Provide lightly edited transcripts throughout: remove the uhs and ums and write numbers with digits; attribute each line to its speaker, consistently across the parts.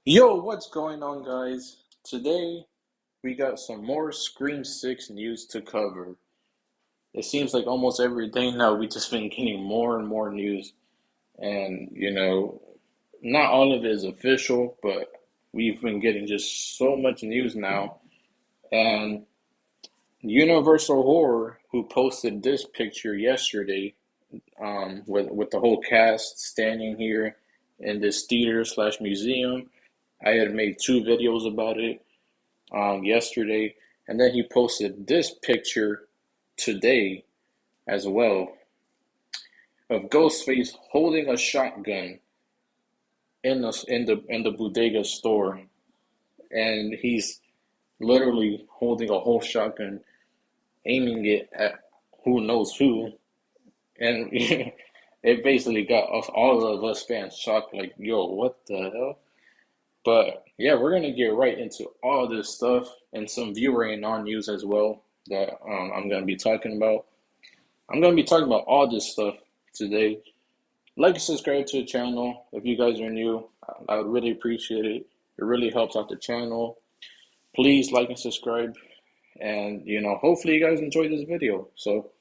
Speaker 1: Yo, what's going on, guys? Today we got some more Scream 6 news to cover. It seems like almost every day now we just been getting more and more news, and not all of it is official, but we've been getting just so much news now. And Universal Horror, who posted this picture yesterday, with the whole cast standing here in this theater slash museum. I had made two videos about it yesterday, and then he posted this picture today as well of Ghostface holding a shotgun in the bodega store, and he's literally holding a whole shotgun, aiming it at who knows who, and it basically got us all of us fans shocked, like, yo, what the hell? But yeah, we're gonna get right into all this stuff and some ViewerAnon news as well that I'm gonna be talking about. I'm gonna be talking about all this stuff today. Like and subscribe to the channel if you guys are new. I would really appreciate it. It really helps out the channel. Please like and subscribe, and hopefully you guys enjoy this video. So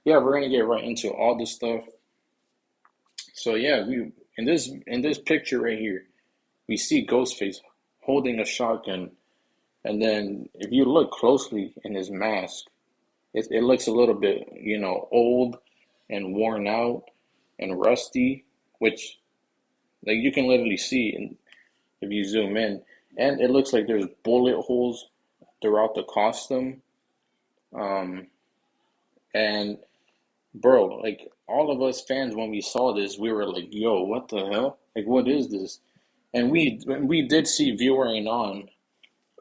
Speaker 1: yeah, we're gonna get right into all this stuff. So yeah, we in this picture right here, we see Ghostface holding a shotgun. And then if you look closely in his mask, it looks a little bit, old and worn out and rusty, which like you can literally see if you zoom in. And it looks like there's bullet holes throughout the costume. Um, and bro, like all of us fans, when we saw this, we were like, "Yo, what the hell? Like, what is this?" And we did see viewing on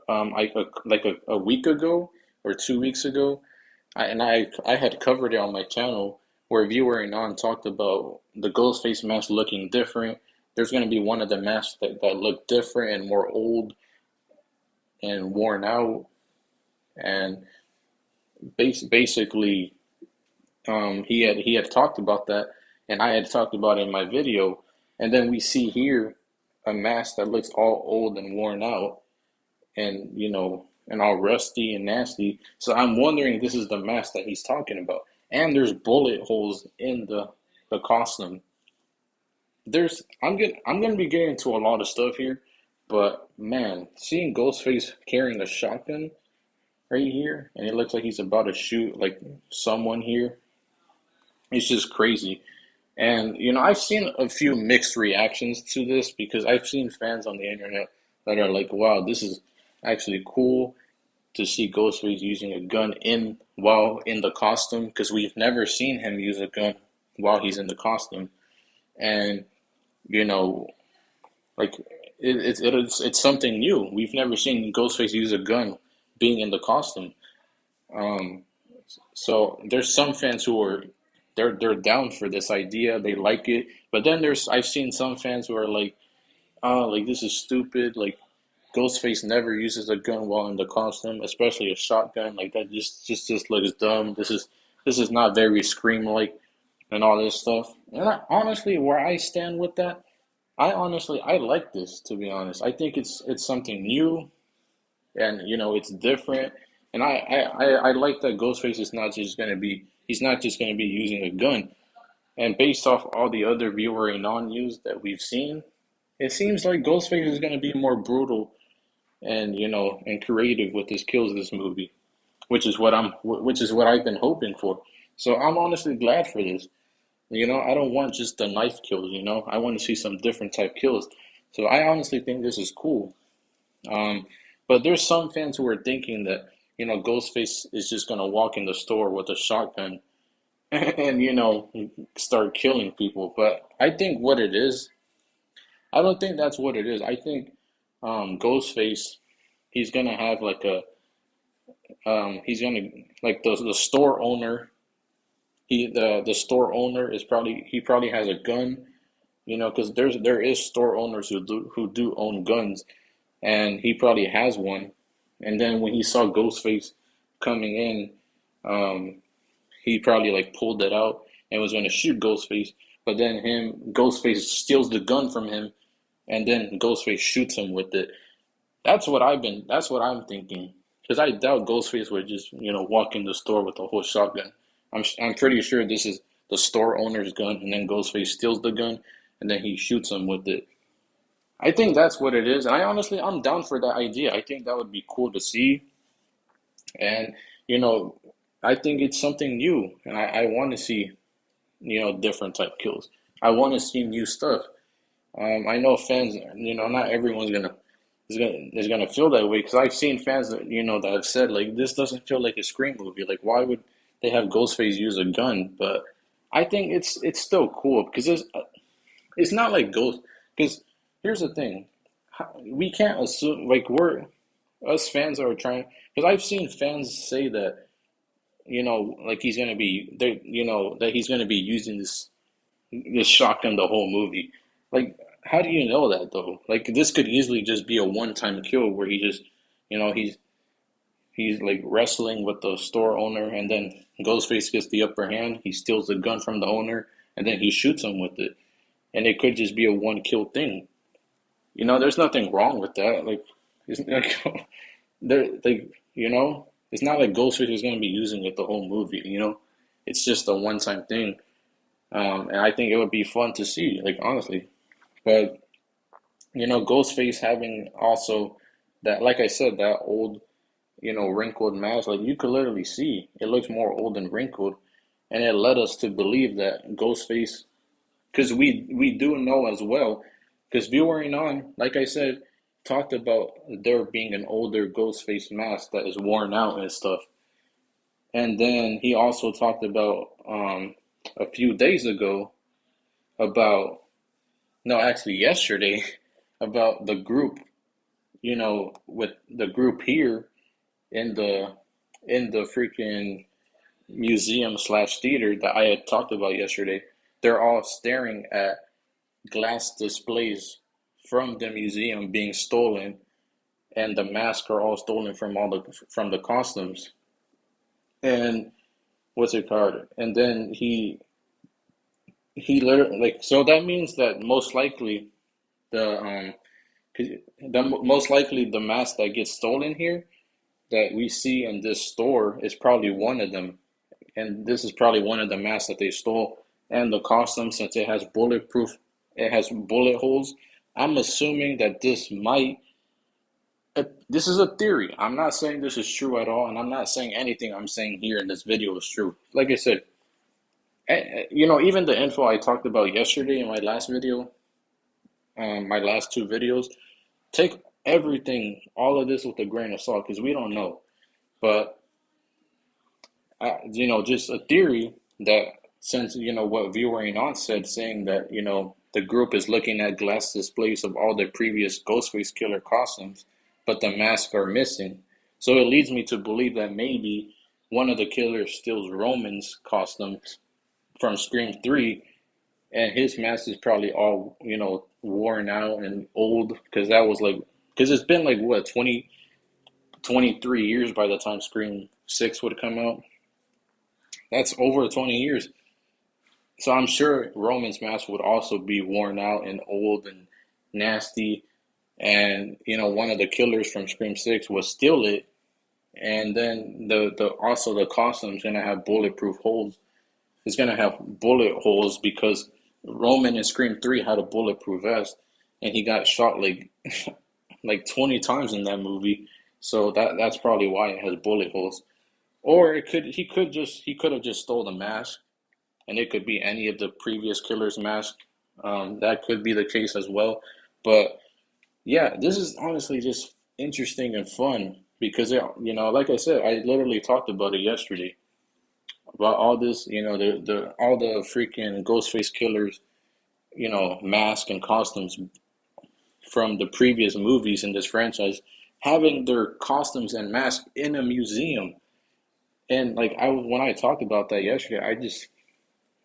Speaker 1: a week ago or 2 weeks ago. I had covered it on my channel where ViewerAnon talked about the Ghostface mask looking different. There's going to be one of the masks that look different and more old and worn out. And basically, he had talked about that, and I had talked about it in my video. And then we see here a mask that looks all old and worn out, and and all rusty and nasty. So I'm wondering if this is the mask that he's talking about. And there's bullet holes in the costume. I'm gonna be getting into a lot of stuff here, but man, seeing Ghostface carrying a shotgun right here, and it looks like he's about to shoot like someone here, it's just crazy. And I've seen a few mixed reactions to this because I've seen fans on the internet that are like, "Wow, this is actually cool to see Ghostface using a gun while in the costume because we've never seen him use a gun while he's in the costume." And you know, like it's something new. We've never seen Ghostface use a gun being in the costume. Um, so there's some fans who are they're down for this idea. They like it, but then I've seen some fans who are like, "Oh, like this is stupid. Like Ghostface never uses a gun while in the costume, especially a shotgun. Like that just looks dumb. This is not very Scream like and all this stuff." And honestly, where I stand with that, I like this, to be honest. I think it's something new, and it's different. And I like that Ghostface is not just gonna be he's not just gonna be using a gun. And based off all the other viewer and non-news that we've seen, it seems like Ghostface is gonna be more brutal and and creative with his kills this movie, which is what I've been hoping for. So I'm honestly glad for this. I don't want just the knife kills. I want to see some different type kills. So I honestly think this is cool. Um, but there's some fans who are thinking that Ghostface is just gonna walk in the store with a shotgun and start killing people. But I think what it is, I don't think that's what it is. I think Ghostface, he's gonna have like he's gonna like the store owner. The store owner he probably has a gun, because there is store owners who do own guns, and he probably has one. And then when he saw Ghostface coming in, he probably like pulled it out and was gonna shoot Ghostface. But then Ghostface steals the gun from him and then Ghostface shoots him with it. That's what I'm thinking. Because I doubt Ghostface would just, walk in the store with a whole shotgun. I'm pretty sure this is the store owner's gun, and then Ghostface steals the gun, and then he shoots him with it. I think that's what it is, and I'm down for that idea. I think that would be cool to see, and you know, I think it's something new, and I want to see, different type kills. I want to see new stuff. I know fans, not everyone's gonna is gonna feel that way because I've seen fans that that have said like this doesn't feel like a Scream movie. Like why would they have Ghostface use a gun? But I think it's still cool because it's not like Ghost. Because here's the thing, we can't assume like we're us fans are trying because I've seen fans say that like he's gonna be they that he's gonna be using this shotgun the whole movie. Like, how do you know that though? Like, this could easily just be a one-time kill where he just, he's like wrestling with the store owner, and then Ghostface gets the upper hand. He steals the gun from the owner, and then he shoots him with it. And it could just be a one-kill thing. There's nothing wrong with that. Like, it's like, it's not like Ghostface is gonna be using it the whole movie. It's just a one-time thing. And I think it would be fun to see, like honestly. But Ghostface having also that, like I said, that old, wrinkled mask, like you could literally see it looks more old and wrinkled, and it led us to believe that Ghostface, because we do know as well, because ViewerAnon, like I said, talked about there being an older Ghostface mask that is worn out and stuff, and then he also talked about a few days ago about no, actually yesterday about the group, with the group here in the freaking museum slash theater that I had talked about yesterday. They're all staring at glass displays from the museum being stolen, and the masks are all stolen from the costumes. And what's it called? And then he literally like so that means that most likely the 'cause most likely the mask that gets stolen here that we see in this store is probably one of them, and this is probably one of the masks that they stole. And the costume, since it has bullet holes. I'm assuming that this is a theory. I'm not saying this is true at all, and I'm not saying anything I'm saying here in this video is true. Like I said, even the info I talked about yesterday in my last video, my last two videos, take everything, all of this with a grain of salt because we don't know. But just a theory that since what ViewerAnon said, saying that the group is looking at glass displays of all the previous Ghostface killer costumes, but the masks are missing. So it leads me to believe that maybe one of the killers steals Roman's costumes from Scream 3, and his mask is probably all worn out and old because because it's been like what 23 years by the time Scream 6 would come out. That's over 20 years. So I'm sure Roman's mask would also be worn out and old and nasty. And one of the killers from Scream 6 would steal it, and then the also the costume's gonna have bulletproof holes. It's gonna have bullet holes because Roman in Scream 3 had a bulletproof vest, and he got shot like like 20 times in that movie. So that's probably why it has bullet holes. Or he could have just stole the mask, and it could be any of the previous killer's mask. That could be the case as well. But yeah, this is honestly just interesting and fun because like I said, I literally talked about it yesterday about all this, the all the freaking Ghostface killers, mask and costumes from the previous movies in this franchise, having their costumes and masks in a museum. And like when I talked about that yesterday,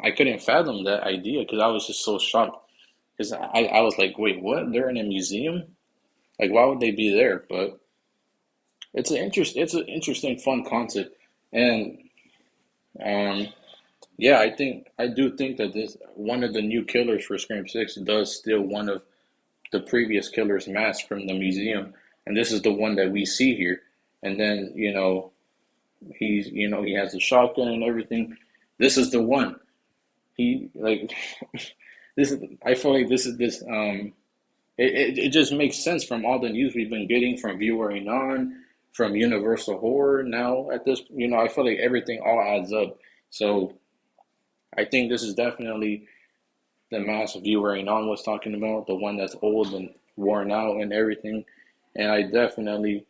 Speaker 1: I couldn't fathom that idea because I was just so shocked. Because I was like, wait, what? They're in a museum? Like, why would they be there? But it's an interesting, fun concept. And um, yeah, I do think that this one of the new killers for Scream 6 does steal one of the previous killer's mask from the museum, and this is the one that we see here. And then, he has a shotgun and everything. This is the one. He like this is. I feel like it just makes sense from all the news we've been getting from ViewerAnon, from Universal Horror. Now at this, I feel like everything all adds up. So I think this is definitely the mask ViewerAnon was talking about, the one that's old and worn out and everything. And I definitely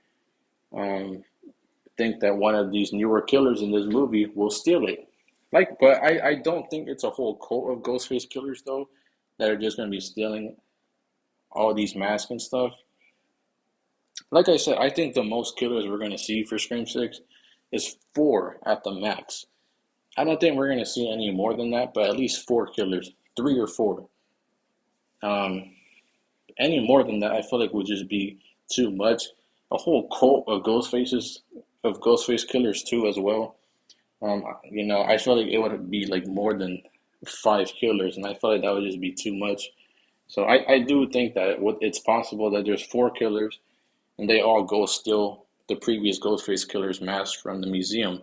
Speaker 1: um, think that one of these newer killers in this movie will steal it. But I don't think it's a whole cult of Ghostface killers though that are just gonna be stealing all these masks and stuff. Like I said, I think the most killers we're gonna see for Scream 6 is four at the max. I don't think we're gonna see any more than that, but at least four killers, three or four. Um, any more than that, I feel like would just be too much. A whole cult of Ghostface killers too, as well. I feel like it would be like more than five killers, and I feel like that would just be too much. So I do think that it's possible that there's four killers, and they all go steal the previous Ghostface killer's mask from the museum,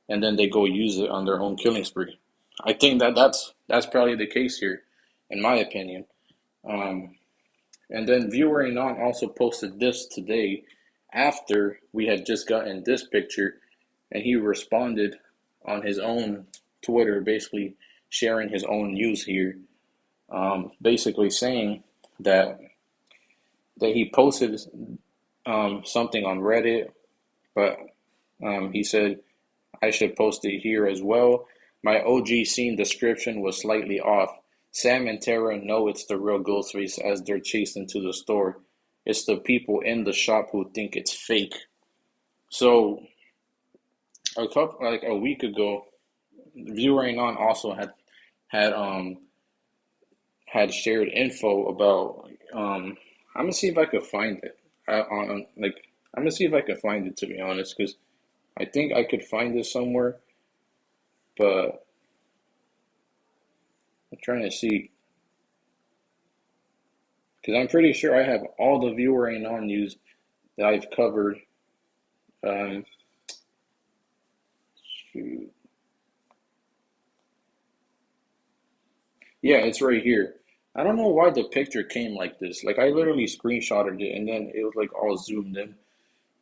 Speaker 1: and then they go use it on their own killing spree. I think that's probably the case here, in my opinion. Um, and then ViewerAnon also posted this today after we had just gotten this picture, and he responded on his own Twitter, basically sharing his own news here, basically saying that he posted something on Reddit, but he said I should post it here as well. My OG scene description was slightly off. Sam and Tara know it's the real Ghostface as they're chased into the store. It's the people in the shop who think it's fake. So a week ago, ViewerAnon also had shared info about. I'm gonna see if I could find it. I'm gonna see if I can find it, to be honest, because I think I could find it somewhere, but I'm trying to see because I'm pretty sure I have all the ViewerAnon news that I've covered. Um, shoot. Yeah, it's right here. I don't know why the picture came like this. Like I literally screenshotted it and then it was like all zoomed in.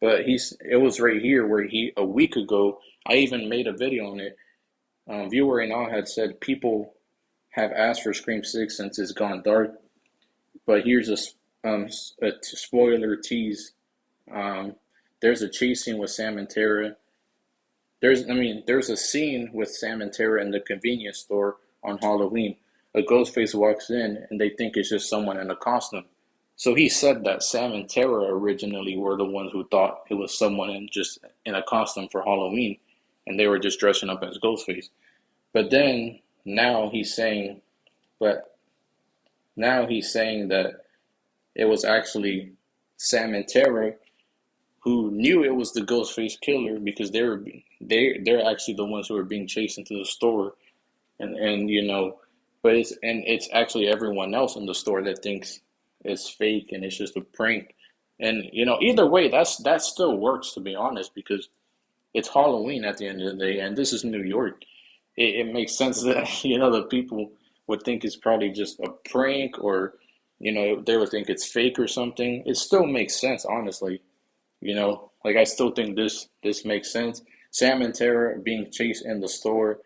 Speaker 1: But it was right here where a week ago I even made a video on it. Viewer and all had said people have asked for Scream 6 since it's gone dark. But here's a spoiler tease. Um, there's a chase scene with Sam and Tara. There's a scene with Sam and Tara in the convenience store on Halloween. A ghost face walks in and they think it's just someone in a costume. So he said that Sam and Tara originally were the ones who thought it was someone in a costume for Halloween, and they were just dressing up as Ghostface. But then now he's saying, but now he's saying that it was actually Sam and Tara who knew it was the Ghostface killer because they're actually the ones who were being chased into the store, and but it's actually everyone else in the store that thinks it's fake and it's just a prank, and either way that still works, to be honest, because it's Halloween at the end of the day, and this is New York. It makes sense that the people would think it's probably just a prank, or they would think it's fake or something. It still makes sense, honestly. Like I still think this makes sense. Sam and Tara being chased in the store,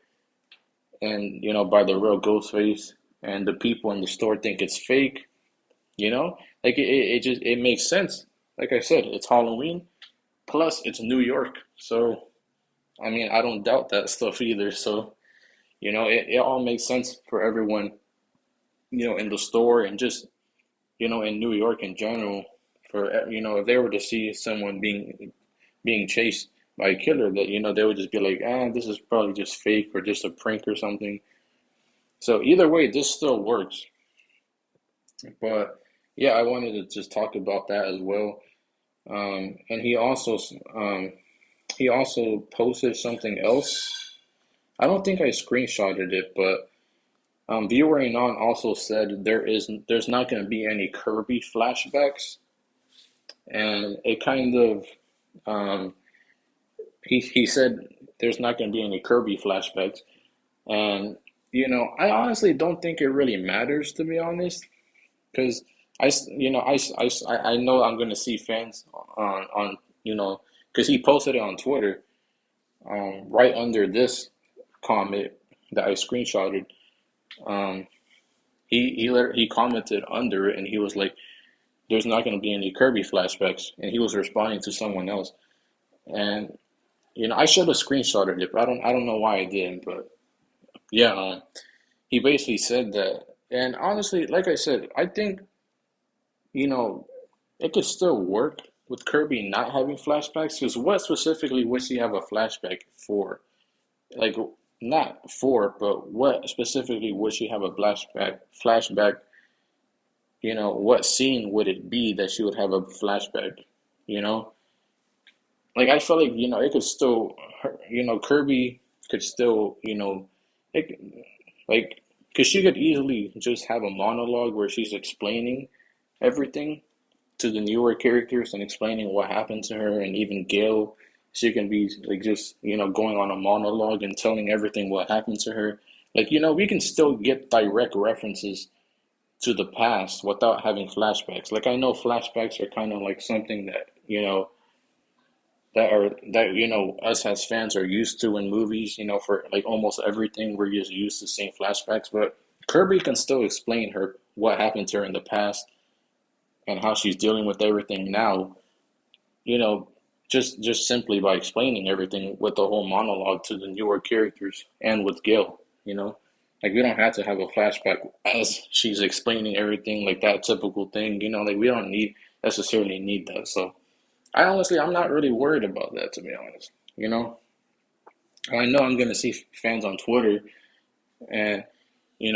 Speaker 1: and by the real Ghostface, and the people in the store think it's fake. Like it makes sense. Like I said, it's Halloween, plus it's New York, so I don't doubt that stuff either. So it all makes sense for everyone, in the store, and just in New York in general. For if they were to see someone being chased by a killer, that they would just be like, this is probably just fake or just a prank or something. So either way, this still works. But yeah, I wanted to just talk about that as well. And he also posted something else. I don't think I screenshotted it, but ViewerAnon also said there's not going to be any Kirby flashbacks, and it kind of um, he said there's not going to be any Kirby flashbacks, and I honestly don't think it really matters, to be honest, because I know I'm going to see fans on because he posted it on Twitter, right under this comment that I screenshotted. Um, he commented under it, and he was like, "There's not going to be any Kirby flashbacks," and he was responding to someone else. And I should have screenshotted it, but I don't know why I didn't. But yeah, he basically said that. And honestly, like I said, I think you know it could still work with Kirby not having flashbacks. Because what specifically would she have a flashback for? Like, not for, but what specifically would she have a flashback? What scene would it be that she would have a flashback? You know, like I feel like it could still, Kirby could still, it like because she could easily just have a monologue where she's explaining everything to the newer characters and explaining what happened to her, and even Gale, she can be like just going on a monologue and telling everything what happened to her. Like we can still get direct references to the past without having flashbacks. Like I know flashbacks are kind of like something that us as fans are used to in movies. For like almost everything we're just used to seeing flashbacks. But Kirby can still explain her what happened to her in the past and how she's dealing with everything now. You know, just simply by explaining everything with the whole monologue to the newer characters and with Gil. Like we don't have to have a flashback as she's explaining everything, like that typical thing. Like we don't necessarily need that. So I'm not really worried about that, to be honest. I know I'm gonna see fans on Twitter and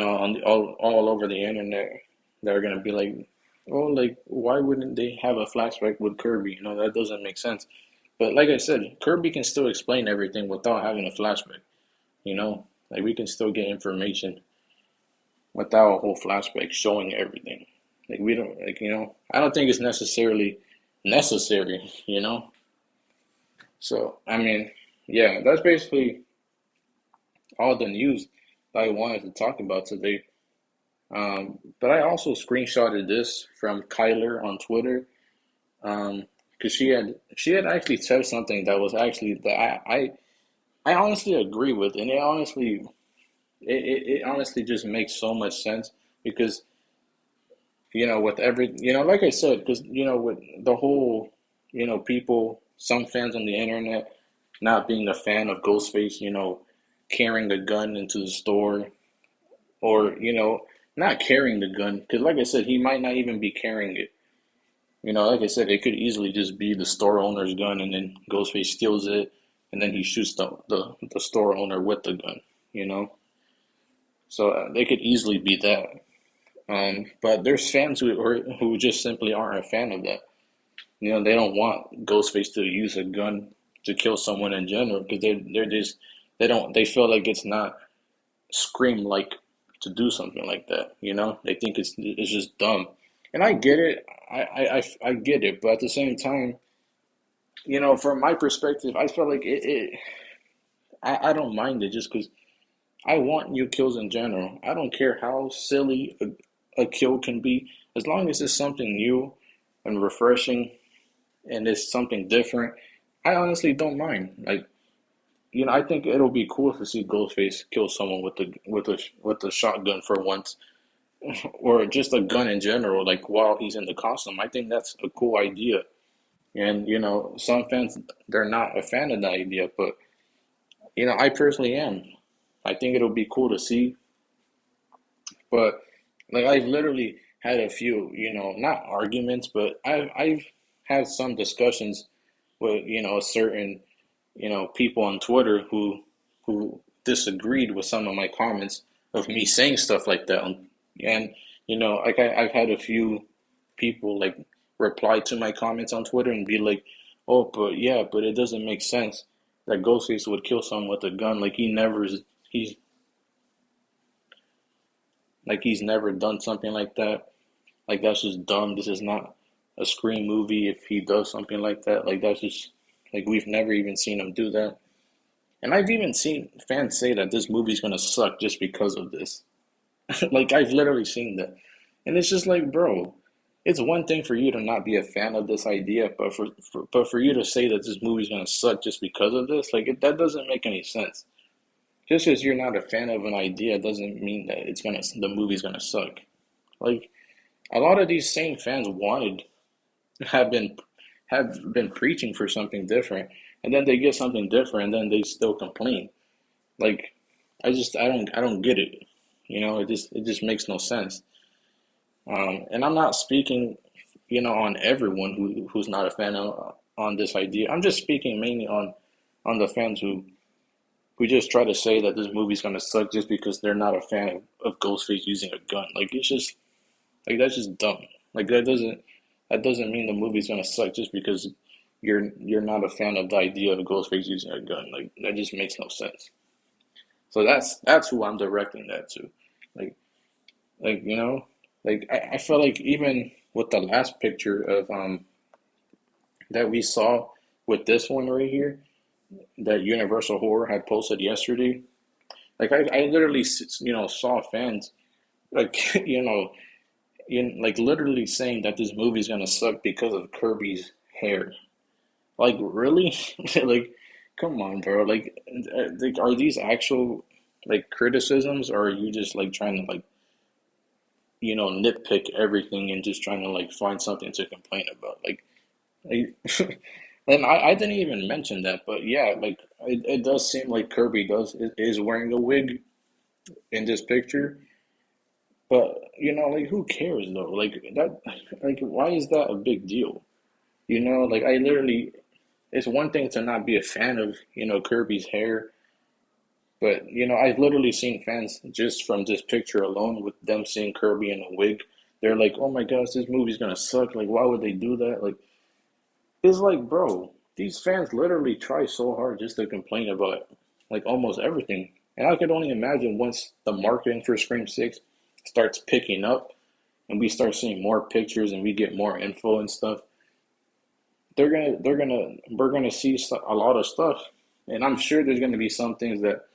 Speaker 1: on all over the internet that are gonna be like, oh, like why wouldn't they have a flashback with Kirby? That doesn't make sense. But like I said, Kirby can still explain everything without having a flashback. Like we can still get information without a whole flashback showing everything. Like we don't like I don't think it's necessarily necessary. So I mean, yeah, that's basically all the news that I wanted to talk about today. But I also screenshotted this from Kyler on Twitter, because she had actually said something that was actually that I honestly agree with, and it honestly just makes so much sense because with every like I said, because with the whole people, some fans on the internet not being a fan of Ghostface, carrying a gun into the store, or not carrying the gun, because like I said, he might not even be carrying it. Like I said, it could easily just be the store owner's gun, and then Ghostface steals it, and then he shoots the store owner with the gun. You know, so they could easily be that. But there's fans who just simply aren't a fan of that. They don't want Ghostface to use a gun to kill someone in general, because they feel like it's not Scream like to do something like that. They think it's just dumb, and I get it. I get it, but at the same time, from my perspective, I feel like I don't mind it, just because I want new kills in general. I don't care how silly a kill can be, as long as it's something new and refreshing and it's something different. I honestly don't mind. Like, I think it'll be cool to see Ghostface kill someone with a shotgun for once, or just a gun in general, like while he's in the costume. I think that's a cool idea. And some fans, they're not a fan of the idea, but I personally am. I think it'll be cool to see. But like I've literally had a few, not arguments, but I've had some discussions with certain people on Twitter who disagreed with some of my comments of me saying stuff like that. And like I've had a few people like reply to my comments on Twitter and be like, "Oh, but yeah, but it doesn't make sense that Ghostface would kill someone with a gun. Like he's Like he's never done something like that. Like that's just dumb. This is not a Scream movie if he does something like that. Like that's just like we've never even seen him do that. And I've even seen fans say that this movie's gonna suck just because of this. Like I've literally seen that. And it's just like, bro, it's one thing for you to not be a fan of this idea, but for you to say that this movie's gonna suck just because of this, like that doesn't make any sense. Just because you're not a fan of an idea doesn't mean that the movie's gonna suck. Like a lot of these same fans wanted have been have been preaching for something different, and then they get something different, and then they still complain. Like I don't get it. It just makes no sense. And I'm not speaking, on everyone who's not a fan on this idea. I'm just speaking mainly on the fans who just try to say that this movie's gonna suck just because they're not a fan of Ghostface using a gun. Like it's just like that's just dumb. Like that doesn't mean the movie's gonna suck just because you're not a fan of the idea of Ghostface using a gun. Like that just makes no sense. So that's who I'm directing that to. Like like like I feel like even with the last picture of that we saw with this one right here that Universal Horror had posted yesterday. Like I literally saw fans like like literally saying that this movie's gonna suck because of Kirby's hair. Like really? Like come on, bro. Like are these actual like criticisms, or are you just like trying to like nitpick everything and just trying to like find something to complain about? Like and I didn't even mention that, but yeah, like it does seem like Kirby is wearing a wig in this picture. But like who cares though? Like that, like why is that a big deal? Like I literally, it's one thing to not be a fan of Kirby's hair, but I've literally seen fans just from this picture alone with them seeing Kirby in a wig. They're like, oh my gosh, this movie's gonna suck. Like, why would they do that? Like, it's like, bro, these fans literally try so hard just to complain about like almost everything. And I could only imagine once the marketing for Scream 6 starts picking up and we start seeing more pictures and we get more info and stuff, we're gonna see a lot of stuff. And I'm sure there's gonna be some things that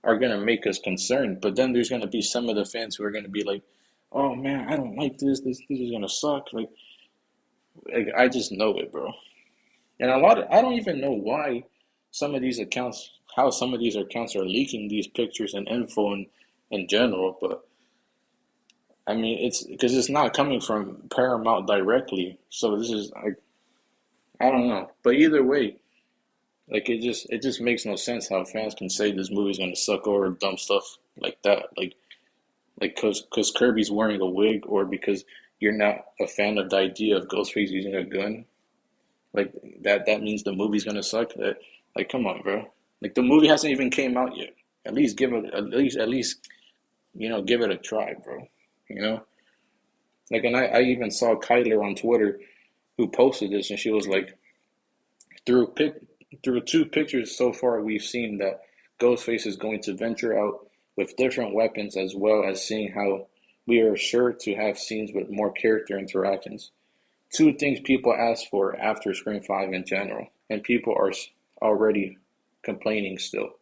Speaker 1: are gonna make us concerned, but then there's gonna be some of the fans who are gonna be like, "Oh man, I don't like this. This is gonna suck." Like I just know it, bro. And I don't even know why how some of these accounts are leaking these pictures and info in general. But I mean, it's because it's not coming from Paramount directly. So this is like, I don't know. But either way, like it just makes no sense how fans can say this movie's gonna suck or dumb stuff like that. Like cause Kirby's wearing a wig, or because you're not a fan of the idea of Ghostface using a gun. Like that means the movie's gonna suck. Like come on, bro. Like the movie hasn't even came out yet. At least give it a try, bro. You know? Like, and I even saw Kyler on Twitter who posted this, and she was like, through pic through two pictures so far, we've seen that Ghostface is going to venture out with different weapons, as well as seeing how we are sure to have scenes with more character interactions. Two things people ask for after Scream 5 in general, and people are already complaining still,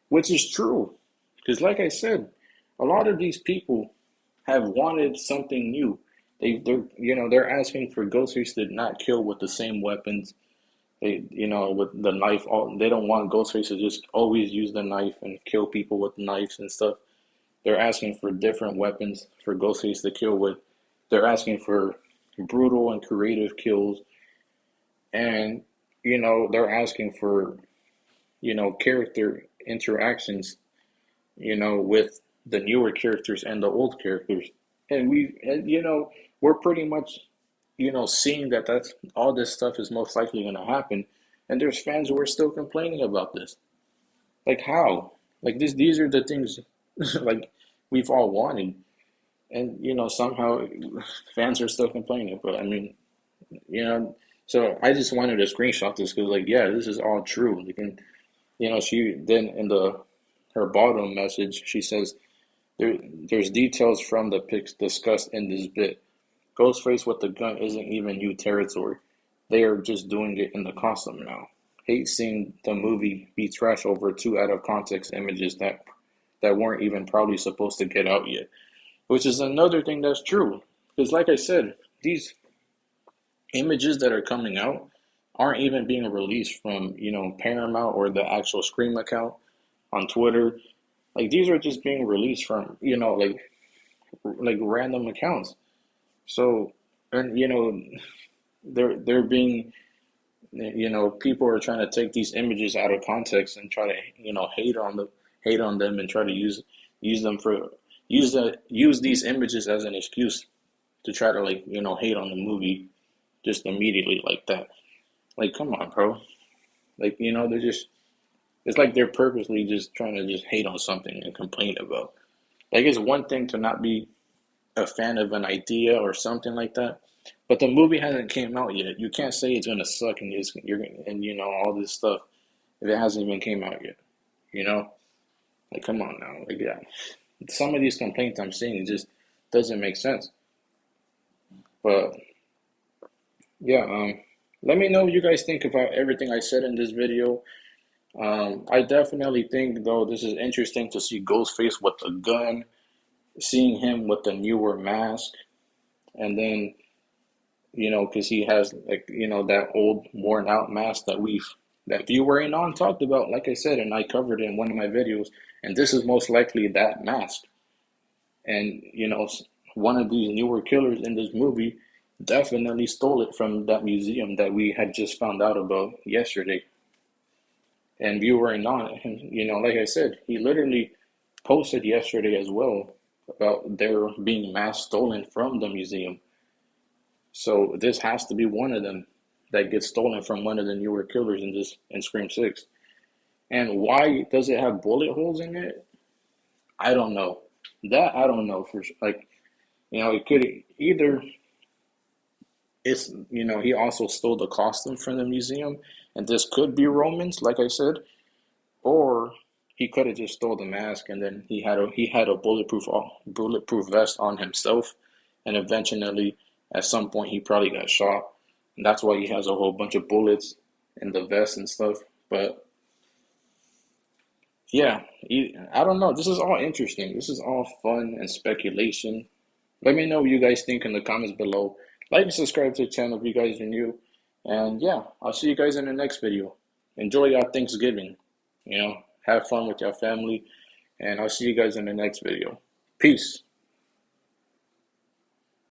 Speaker 1: which is true. Because, like I said, a lot of these people have wanted something new. They're asking for Ghostface to not kill with the same weapons. With the knife. They don't want Ghostface to just always use the knife and kill people with knives and stuff. They're asking for different weapons for Ghostface to kill with. They're asking for brutal and creative kills, and they're asking for character interactions with the newer characters and the old characters. And we're pretty much, seeing that that's all this stuff is most likely going to happen. And there's fans who are still complaining about this. Like how? Like these are the things like we've all wanted. And, somehow fans are still complaining. But I mean, you know, so I just wanted to screenshot this because, like, yeah, this is all true. She then in her bottom message, she says, there's details from the pics discussed in this bit. Ghostface with the gun isn't even new territory. They are just doing it in the costume now. Hate seeing the movie be trashed over two out of context images that weren't even probably supposed to get out yet. Which is another thing that's true. Because like I said, these images that are coming out aren't even being released from, Paramount or the actual Scream account on Twitter. Like these are just being released from, like random accounts. So, and they're being, people are trying to take these images out of context and try to, hate on them and try to use them for use these images as an excuse to try to like, hate on the movie just immediately like that. Like, come on, bro. Like, they're just it's like they're purposely just trying to just hate on something and complain about. Like it's one thing to not be a fan of an idea or something like that. But the movie hasn't came out yet. You can't say it's gonna suck and all this stuff if it hasn't even came out yet. You know, like come on now, like yeah. Some of these complaints I'm seeing just doesn't make sense. But yeah, let me know what you guys think about everything I said in this video. I definitely think though this is interesting to see Ghostface with a gun, seeing him with the newer mask, and then because he has like that old worn out mask that ViewerAnon talked about, like I said, and I covered in one of my videos, and this is most likely that mask. And one of these newer killers in this movie definitely stole it from that museum that we had just found out about yesterday. And ViewerAnon, like I said, he literally posted yesterday as well about there being masks stolen from the museum. So this has to be one of them that gets stolen from one of the newer killers in Scream 6. And why does it have bullet holes in it? I don't know. That I don't know for like it could either it's he also stole the costume from the museum and this could be Romans, like I said, or he could have just stole the mask and then he had a bulletproof vest on himself, and eventually at some point he probably got shot. And that's why he has a whole bunch of bullets in the vest and stuff. But yeah, I don't know. This is all interesting. This is all fun and speculation. Let me know what you guys think in the comments below. Like and subscribe to the channel if you guys are new. And yeah, I'll see you guys in the next video. Enjoy your Thanksgiving. Have fun with your family. And I'll see you guys in the next video. Peace.